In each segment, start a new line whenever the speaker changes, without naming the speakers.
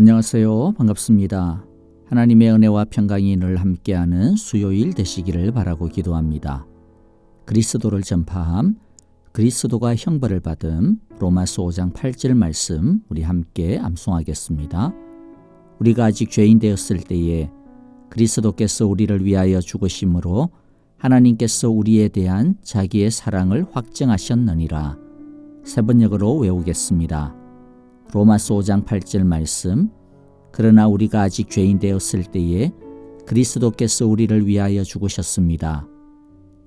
안녕하세요. 반갑습니다. 하나님의 은혜와 평강이 늘 함께하는 수요일 되시기를 바라고 기도합니다. 그리스도를 전파함, 그리스도가 형벌을 받음, 로마서 5장 8절 말씀 우리 함께 암송하겠습니다. 우리가 아직 죄인 되었을 때에 그리스도께서 우리를 위하여 죽으심으로 하나님께서 우리에 대한 자기의 사랑을 확증하셨느니라. 세 번역으로 외우겠습니다. 로마서 5장 8절 말씀. 그러나 우리가 아직 죄인 되었을 때에 그리스도께서 우리를 위하여 죽으셨습니다.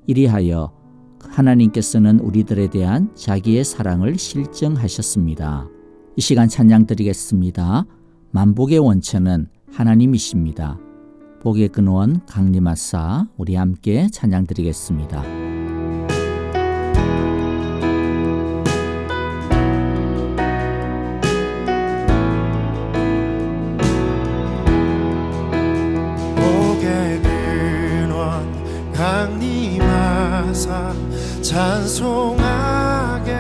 이리하여 하나님께서는 우리들에 대한 자기의 사랑을 실증하셨습니다. 이 시간 찬양 드리겠습니다. 만복의 원천은 하나님이십니다. 복의 근원 강림하사 우리 함께 찬양 드리겠습니다.
강림하사 찬송하게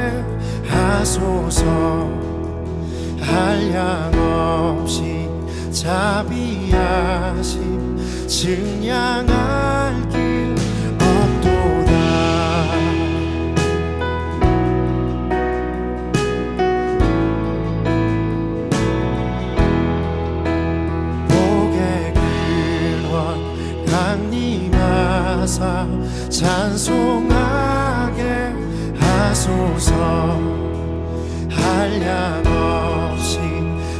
하소서. 한량없이 자비하심 증량할 길 없도다. 복의 근원 강림하사 찬송하게 하소서. 한량없이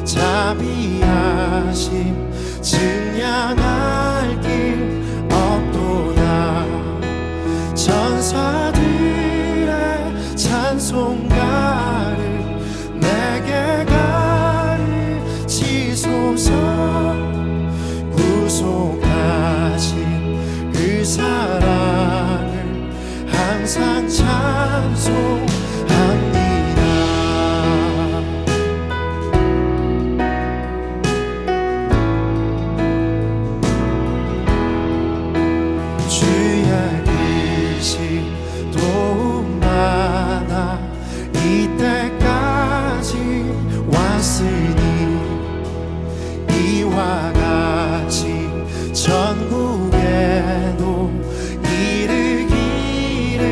자비하심 증량할 길 없도다. 천사들의 찬송가를 내게 가르치소서. 구속하신 그 사랑을 항상 찬송합니다. 주의 글씨 도움받아 이때까지 왔으니 이와 같이 전국에도 이르기를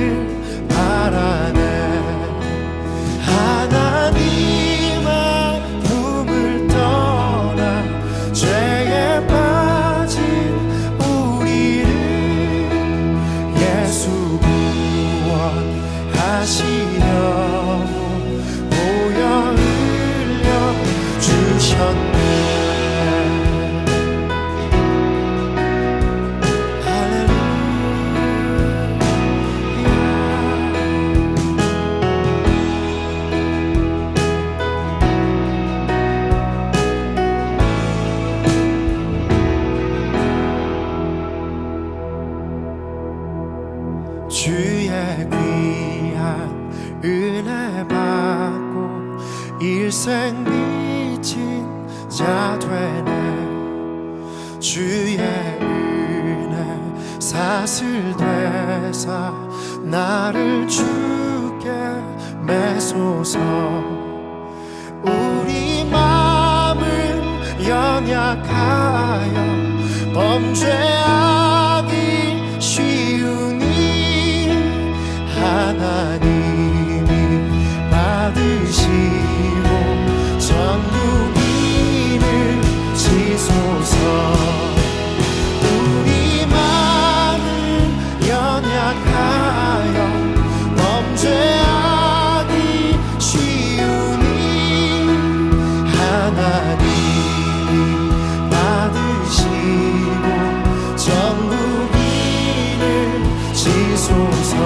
바라네. 하나님의 품을 떠나 죄에 빠진 우리를 예수 구원하시려고 보혈 흘려 주셨네. 주의 귀한 은혜 받고 일생 미친 자 되네. 주의 은혜 사슬되사 나를 주께 매소서. 우리 마음은 연약하여 범죄하기 쉬우니 하나님이 받으시고 전국인을 지소서. 우리 마음은 연약하여 범죄하기 쉬우니 하나님이 받으시고 전국인을 지소서.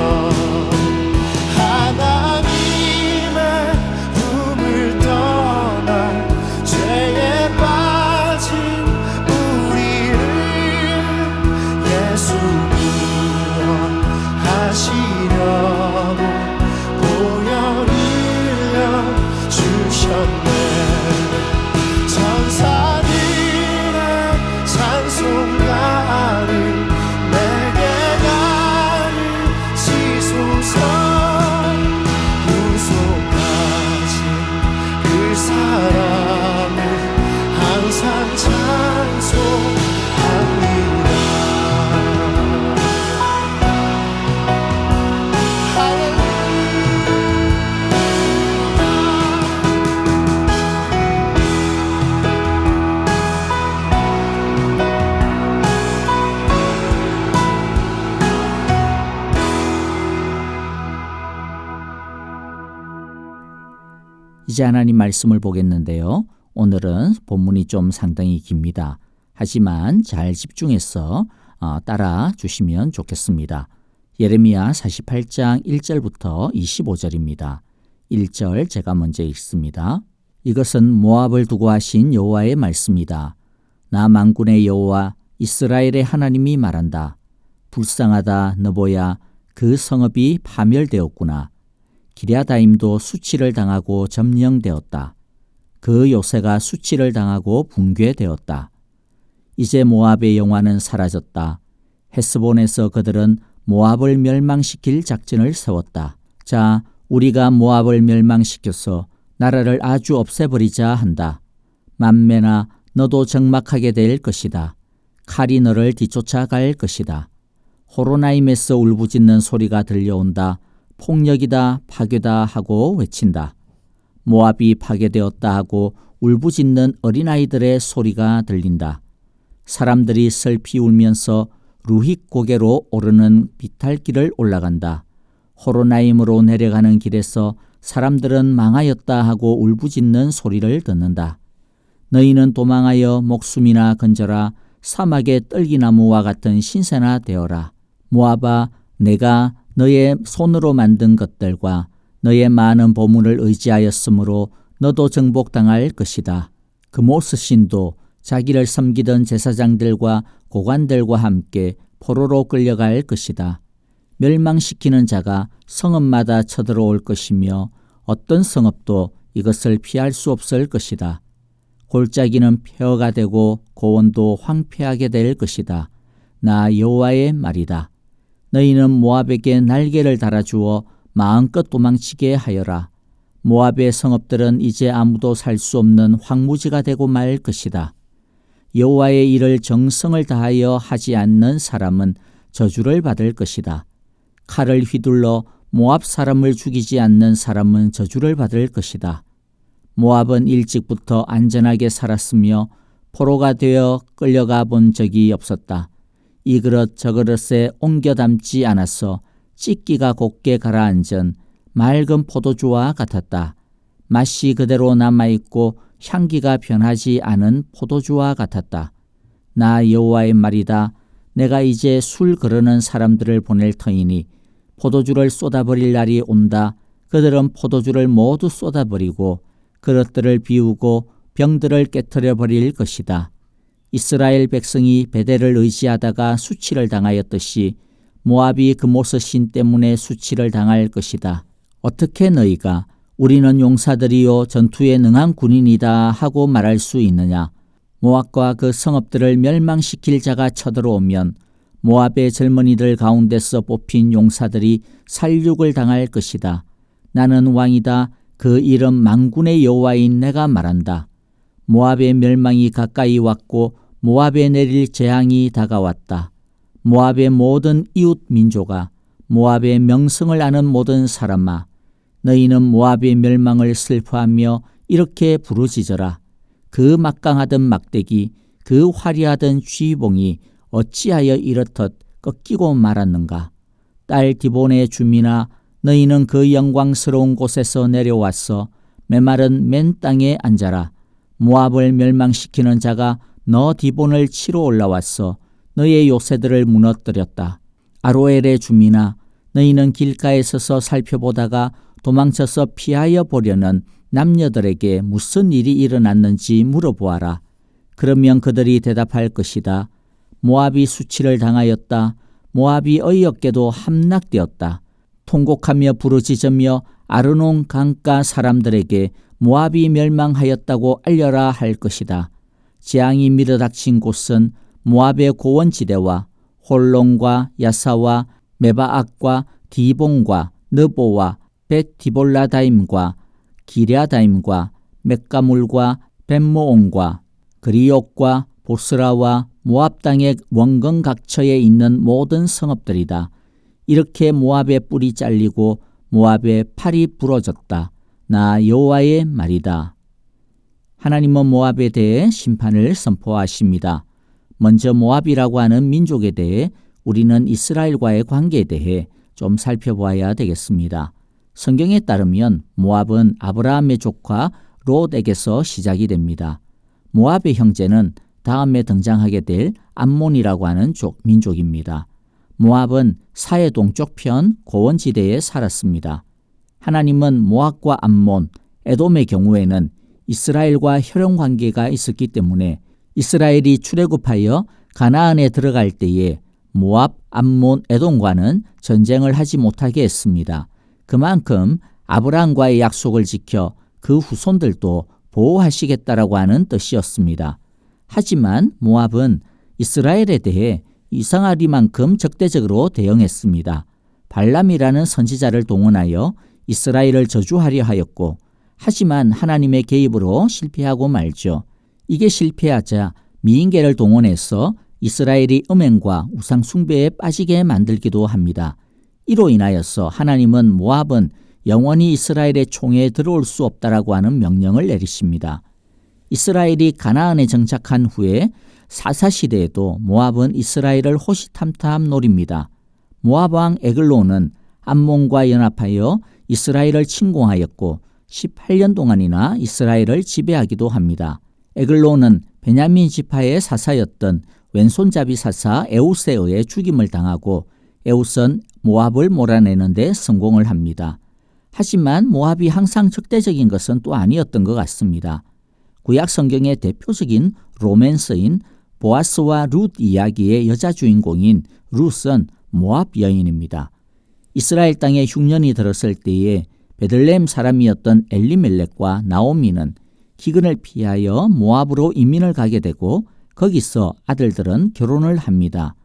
이제 하나님 말씀을 보겠는데요. 오늘은 본문이 좀 상당히 깁니다. 하지만 잘 집중해서 따라 주시면 좋겠습니다. 예레미야 48장 1절부터 25절입니다. 1절 제가 먼저 읽습니다. 이것은 모압을 두고 하신 여호와의 말씀이다. 나 만군의 여호와 이스라엘의 하나님이 말한다. 불쌍하다 너보야, 그 성읍이 파멸되었구나. 기랴다임도 수치를 당하고 점령되었다. 그 요새가 수치를 당하고 붕괴되었다. 이제 모압의 영화는 사라졌다. 헤스본에서 그들은 모압을 멸망시킬 작전을 세웠다. 자, 우리가 모압을 멸망시켜서 나라를 아주 없애버리자 한다. 만매나 너도 적막하게 될 것이다. 칼이 너를 뒤쫓아갈 것이다. 호로나임에서 울부짖는 소리가 들려온다. 폭력이다, 파괴다 하고 외친다. 모압이 파괴되었다 하고 울부짖는 어린아이들의 소리가 들린다. 사람들이 슬피 울면서 루힛 고개로 오르는 비탈길을 올라간다. 호로나임으로 내려가는 길에서 사람들은 망하였다 하고 울부짖는 소리를 듣는다. 너희는 도망하여 목숨이나 건져라. 사막의 떨기나무와 같은 신세나 되어라. 모압아, 내가 너의 손으로 만든 것들과 너의 많은 보물을 의지하였으므로 너도 정복당할 것이다. 그모스 신도 자기를 섬기던 제사장들과 고관들과 함께 포로로 끌려갈 것이다. 멸망시키는 자가 성읍마다 쳐들어올 것이며 어떤 성읍도 이것을 피할 수 없을 것이다. 골짜기는 폐허가 되고 고원도 황폐하게 될 것이다. 나 여호와의 말이다. 너희는 모압에게 날개를 달아주어 마음껏 도망치게 하여라. 모압의 성읍들은 이제 아무도 살 수 없는 황무지가 되고 말 것이다. 여호와의 일을 정성을 다하여 하지 않는 사람은 저주를 받을 것이다. 칼을 휘둘러 모압 사람을 죽이지 않는 사람은 저주를 받을 것이다. 모압은 일찍부터 안전하게 살았으며 포로가 되어 끌려가 본 적이 없었다. 이 그릇 저 그릇에 옮겨 담지 않아서 찢기가 곱게 가라앉은 맑은 포도주와 같았다. 맛이 그대로 남아있고 향기가 변하지 않은 포도주와 같았다. 나 여호와의 말이다. 내가 이제 술 거르는 사람들을 보낼 터이니 포도주를 쏟아버릴 날이 온다. 그들은 포도주를 모두 쏟아버리고 그릇들을 비우고 병들을 깨트려 버릴 것이다. 이스라엘 백성이 베델을 의지하다가 수치를 당하였듯이 모압이 그모스 신 때문에 수치를 당할 것이다. 어떻게 너희가 우리는 용사들이요 전투에 능한 군인이다 하고 말할 수 있느냐? 모압과 그 성읍들을 멸망시킬 자가 쳐들어오면 모압의 젊은이들 가운데서 뽑힌 용사들이 살육을 당할 것이다. 나는 왕이다. 그 이름 만군의 여호와인 내가 말한다. 모압의 멸망이 가까이 왔고 모압에 내릴 재앙이 다가왔다. 모압의 모든 이웃 민족아, 모압의 명성을 아는 모든 사람아, 너희는 모압의 멸망을 슬퍼하며 이렇게 부르짖어라. 그 막강하던 막대기, 그 화려하던 쥐봉이 어찌하여 이렇듯 꺾이고 말았는가? 딸 디본의 주민아, 너희는 그 영광스러운 곳에서 내려와서 메마른 맨 땅에 앉아라. 모압을 멸망시키는 자가 너 디본을 치러 올라왔어 너의 요새들을 무너뜨렸다. 아로엘의 주민아, 너희는 길가에 서서 살펴보다가 도망쳐서 피하여 보려는 남녀들에게 무슨 일이 일어났는지 물어보아라. 그러면 그들이 대답할 것이다. 모압이 수치를 당하였다. 모압이 어이없게도 함락되었다. 통곡하며 부르짖으며 아르논 강가 사람들에게 모압이 멸망하였다고 알려라 할 것이다. 재앙이 밀어닥친 곳은 모압의 고원지대와 홀론과 야사와 메바악과 디봉과 느보와 벳디볼라다임과 기랴다임과 멕가물과 벳모온과 그리옥과 보스라와 모압 땅의 원근 각처에 있는 모든 성읍들이다. 이렇게 모압의 뿔이 잘리고 모압의 팔이 부러졌다. 나 여호와의 말이다. 하나님은 모압에 대해 심판을 선포하십니다. 먼저 모압이라고 하는 민족에 대해 우리는 이스라엘과의 관계에 대해 좀 살펴보아야 되겠습니다. 성경에 따르면 모압은 아브라함의 조카 롯에게서 시작이 됩니다. 모압의 형제는 다음에 등장하게 될 암몬이라고 하는 민족입니다. 모압은 사해 동쪽 편 고원지대에 살았습니다. 하나님은 모압과 암몬, 에돔의 경우에는 이스라엘과 혈연 관계가 있었기 때문에 이스라엘이 출애굽하여 가나안에 들어갈 때에 모압, 암몬, 에돔과는 전쟁을 하지 못하게 했습니다. 그만큼 아브라함과의 약속을 지켜 그 후손들도 보호하시겠다라고 하는 뜻이었습니다. 하지만 모압은 이스라엘에 대해 이상하리만큼 적대적으로 대응했습니다. 발람이라는 선지자를 동원하여 이스라엘을 저주하려 하였고, 하지만 하나님의 개입으로 실패하고 말죠. 이게 실패하자 미인계를 동원해서 이스라엘이 음행과 우상 숭배에 빠지게 만들기도 합니다. 이로 인하여서 하나님은 모압은 영원히 이스라엘의 총에 들어올 수 없다라고 하는 명령을 내리십니다. 이스라엘이 가나안에 정착한 후에 사사시대에도 모압은 이스라엘을 호시탐탐 노립니다. 모압 왕 에글론은 암몬과 연합하여 이스라엘을 침공하였고 18년 동안이나 이스라엘을 지배하기도 합니다. 에글론은 베냐민 지파의 사사였던 왼손잡이 사사 에웃에 의해 죽임을 당하고 에웃은 모압을 몰아내는 데 성공을 합니다. 하지만 모압이 항상 적대적인 것은 또 아니었던 것 같습니다. 구약 성경의 대표적인 로맨스인 보아스와 룻 이야기의 여자 주인공인 룻은 모압 여인입니다. 이스라엘 땅에 흉년이 들었을 때에 베들레헴 사람이었던 엘리멜렉과 나오미는 기근을 피하여 모압으로 이민을 가게 되고 거기서 아들들은 결혼을 합니다.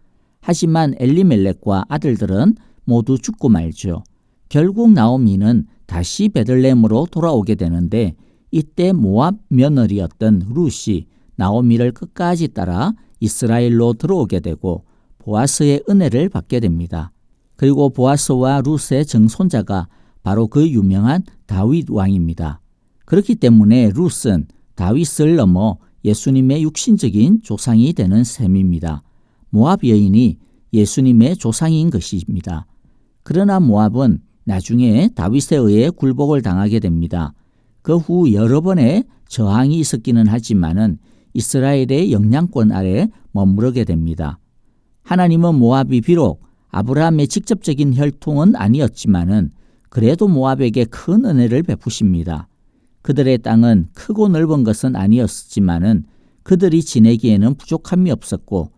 하지만 엘리멜렉과 아들들은 모두 죽고 말죠. 결국 나오미는 다시 베들레헴으로 돌아오게 되는데 이때 모압 며느리였던 룻이 나오미를 끝까지 따라 이스라엘로 들어오게 되고 보아스의 은혜를 받게 됩니다. 그리고 보아스와 룻의 증손자가 바로 그 유명한 다윗 왕입니다. 그렇기 때문에 룻은 다윗을 넘어 예수님의 육신적인 조상이 되는 셈입니다. 모압 여인이 예수님의 조상인 것입니다. 그러나 모압은 나중에 다윗에 의해 굴복을 당하게 됩니다. 그 후 여러 번의 저항이 있었기는 하지만은 이스라엘의 영향권 아래 머무르게 됩니다. 하나님은 모압이 비록 아브라함의 직접적인 혈통은 아니었지만은 그래도 모압에게 큰 은혜를 베푸십니다. 그들의 땅은 크고 넓은 것은 아니었지만은 그들이 지내기에는 부족함이 없었고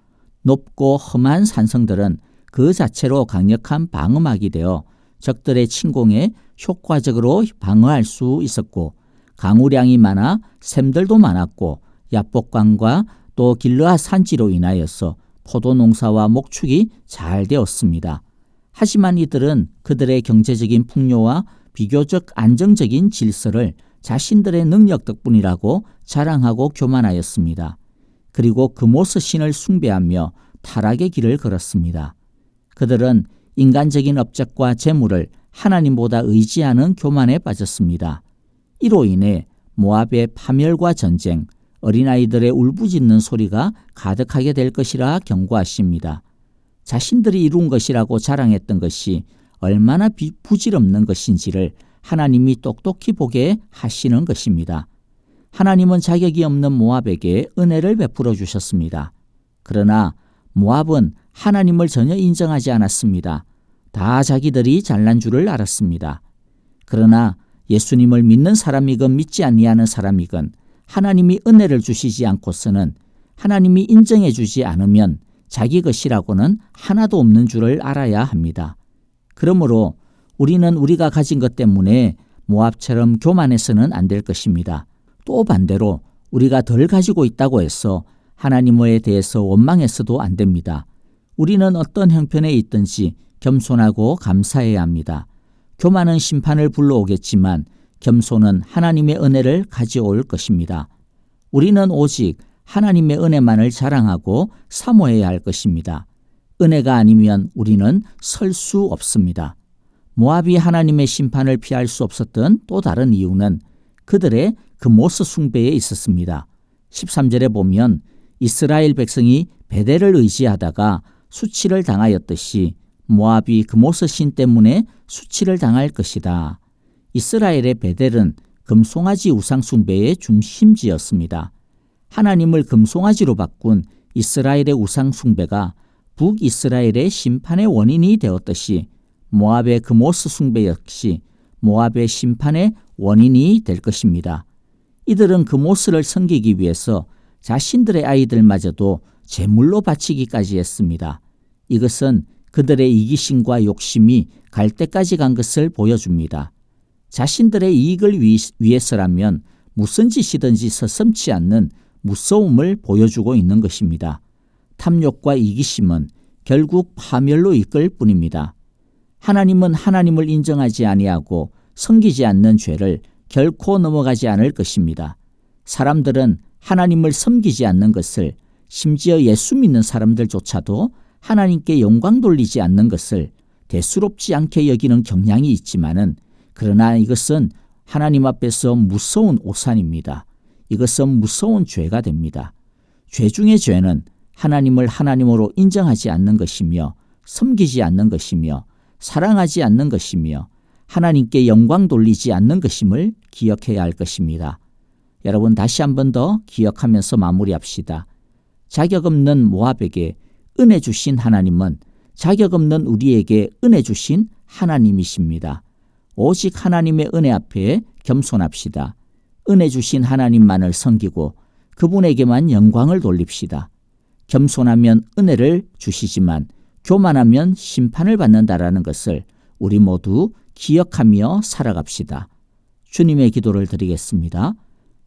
높고 험한 산성들은 그 자체로 강력한 방어막이 되어 적들의 침공에 효과적으로 방어할 수 있었고 강우량이 많아 샘들도 많았고 야복강과 또 길르앗 산지로 인하여서 포도 농사와 목축이 잘 되었습니다. 하지만 이들은 그들의 경제적인 풍요와 비교적 안정적인 질서를 자신들의 능력 덕분이라고 자랑하고 교만하였습니다. 그리고 그모스 신을 숭배하며 타락의 길을 걸었습니다. 그들은 인간적인 업적과 재물을 하나님보다 의지하는 교만에 빠졌습니다. 이로 인해 모압의 파멸과 전쟁, 어린아이들의 울부짖는 소리가 가득하게 될 것이라 경고하십니다. 자신들이 이룬 것이라고 자랑했던 것이 얼마나 부질없는 것인지를 하나님이 똑똑히 보게 하시는 것입니다. 하나님은 자격이 없는 모압에게 은혜를 베풀어 주셨습니다. 그러나 모압은 하나님을 전혀 인정하지 않았습니다. 다 자기들이 잘난 줄을 알았습니다. 그러나 예수님을 믿는 사람이건 믿지 아니하는 사람이건 하나님이 은혜를 주시지 않고서는 하나님이 인정해 주지 않으면 자기 것이라고는 하나도 없는 줄을 알아야 합니다. 그러므로 우리는 우리가 가진 것 때문에 모압처럼 교만해서는 안 될 것입니다. 또 반대로 우리가 덜 가지고 있다고 해서 하나님에 대해서 원망해서도 안 됩니다. 우리는 어떤 형편에 있든지 겸손하고 감사해야 합니다. 교만은 심판을 불러오겠지만 겸손은 하나님의 은혜를 가져올 것입니다. 우리는 오직 하나님의 은혜만을 자랑하고 사모해야 할 것입니다. 은혜가 아니면 우리는 설 수 없습니다. 모압이 하나님의 심판을 피할 수 없었던 또 다른 이유는 그들의 그모스 숭배에 있었습니다. 13절에 보면 이스라엘 백성이 베델을 의지하다가 수치를 당하였듯이 모압이 그모스 신 때문에 수치를 당할 것이다. 이스라엘의 베델은 금송아지 우상 숭배의 중심지였습니다. 하나님을 금송아지로 바꾼 이스라엘의 우상 숭배가 북이스라엘의 심판의 원인이 되었듯이 모압의 그모스 숭배 역시 모압의 심판의 원인이 될 것입니다. 이들은 그모스를 섬기기 위해서 자신들의 아이들마저도 제물로 바치기까지 했습니다. 이것은 그들의 이기심과 욕심이 갈 때까지 간 것을 보여줍니다. 자신들의 이익을 위해서라면 무슨 짓이든지 서슴지 않는 무서움을 보여주고 있는 것입니다. 탐욕과 이기심은 결국 파멸로 이끌 뿐입니다. 하나님은 하나님을 인정하지 아니하고 섬기지 않는 죄를 결코 넘어가지 않을 것입니다. 사람들은 하나님을 섬기지 않는 것을, 심지어 예수 믿는 사람들조차도 하나님께 영광 돌리지 않는 것을 대수롭지 않게 여기는 경향이 있지만은, 그러나 이것은 하나님 앞에서 무서운 오산입니다. 이것은 무서운 죄가 됩니다. 죄 중의 죄는 하나님을 하나님으로 인정하지 않는 것이며, 섬기지 않는 것이며, 사랑하지 않는 것이며, 하나님께 영광 돌리지 않는 것임을 기억해야 할 것입니다. 여러분, 다시 한 번 더 기억하면서 마무리합시다. 자격 없는 모압에게 은혜 주신 하나님은 자격 없는 우리에게 은혜 주신 하나님이십니다. 오직 하나님의 은혜 앞에 겸손합시다. 은혜 주신 하나님만을 섬기고 그분에게만 영광을 돌립시다. 겸손하면 은혜를 주시지만 교만하면 심판을 받는다라는 것을 우리 모두 기억하며 살아갑시다. 주님의 기도를 드리겠습니다.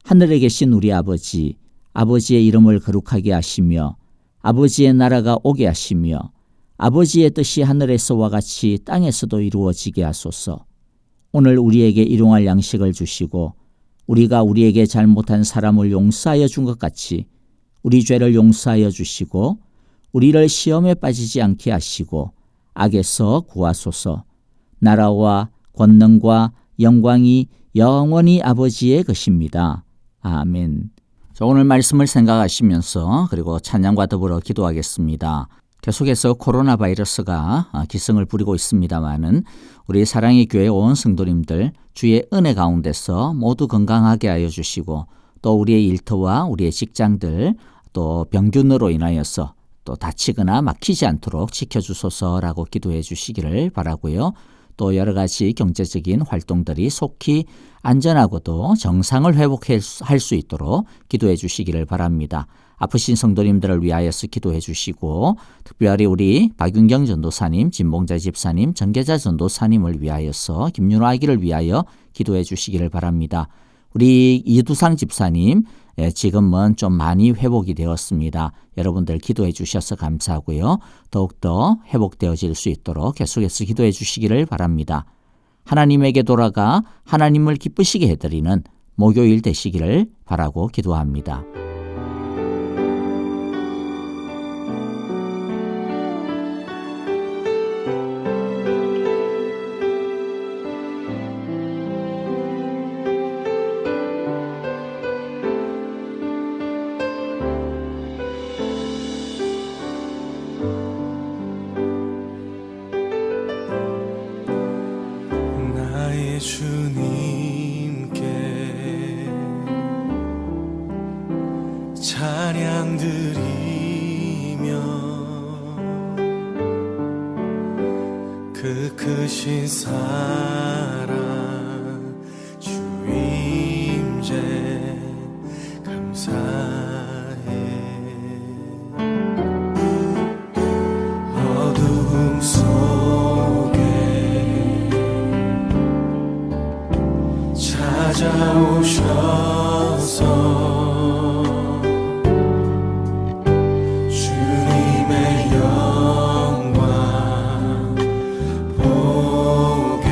하늘에 계신 우리 아버지, 아버지의 이름을 거룩하게 하시며 아버지의 나라가 오게 하시며 아버지의 뜻이 하늘에서와 같이 땅에서도 이루어지게 하소서. 오늘 우리에게 일용할 양식을 주시고 우리가 우리에게 잘못한 사람을 용서하여 준 것 같이 우리 죄를 용서하여 주시고 우리를 시험에 빠지지 않게 하시고 악에서 구하소서. 나라와 권능과 영광이 영원히 아버지의 것입니다. 아멘. 자, 오늘 말씀을 생각하시면서 그리고 찬양과 더불어 기도하겠습니다. 계속해서 코로나 바이러스가 기승을 부리고 있습니다마는 우리 사랑의 교회 온 성도님들 주의 은혜 가운데서 모두 건강하게 하여 주시고 또 우리의 일터와 우리의 직장들 또 병균으로 인하여서 또 다치거나 막히지 않도록 지켜주소서라고 기도해 주시기를 바라고요. 또 여러 가지 경제적인 활동들이 속히 안전하고도 정상을 회복할 수 있도록 기도해 주시기를 바랍니다. 아프신 성도님들을 위하여서 기도해 주시고 특별히 우리 박윤경 전도사님, 진봉자 집사님, 정계자 전도사님을 위하여서 김윤호 아기를 위하여 기도해 주시기를 바랍니다. 우리 이두상 집사님 지금은 좀 많이 회복이 되었습니다. 여러분들 기도해 주셔서 감사하고요. 더욱더 회복되어질 수 있도록 계속해서 기도해 주시기를 바랍니다. 하나님에게 돌아가 하나님을 기쁘시게 해드리는 목요일 되시기를 바라고 기도합니다.
주님께 찬양 드리며 그 크신 사랑 주 임재 감사해. 어둠 속에 찾아오셔서 주님의 영광 보게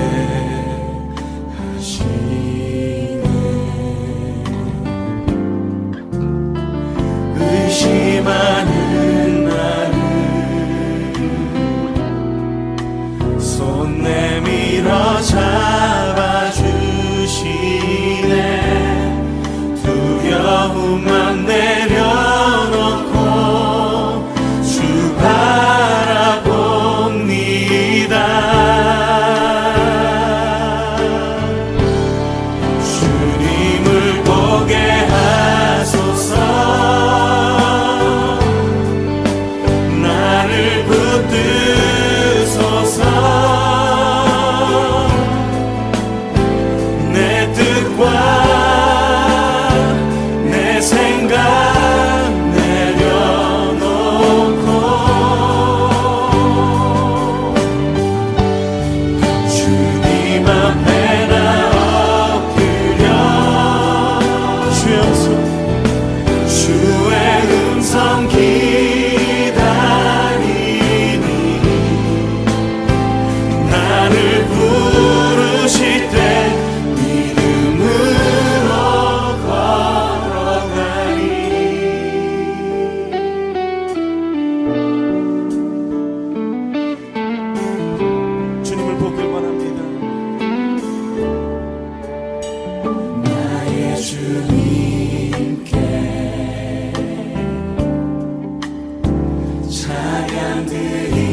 그들이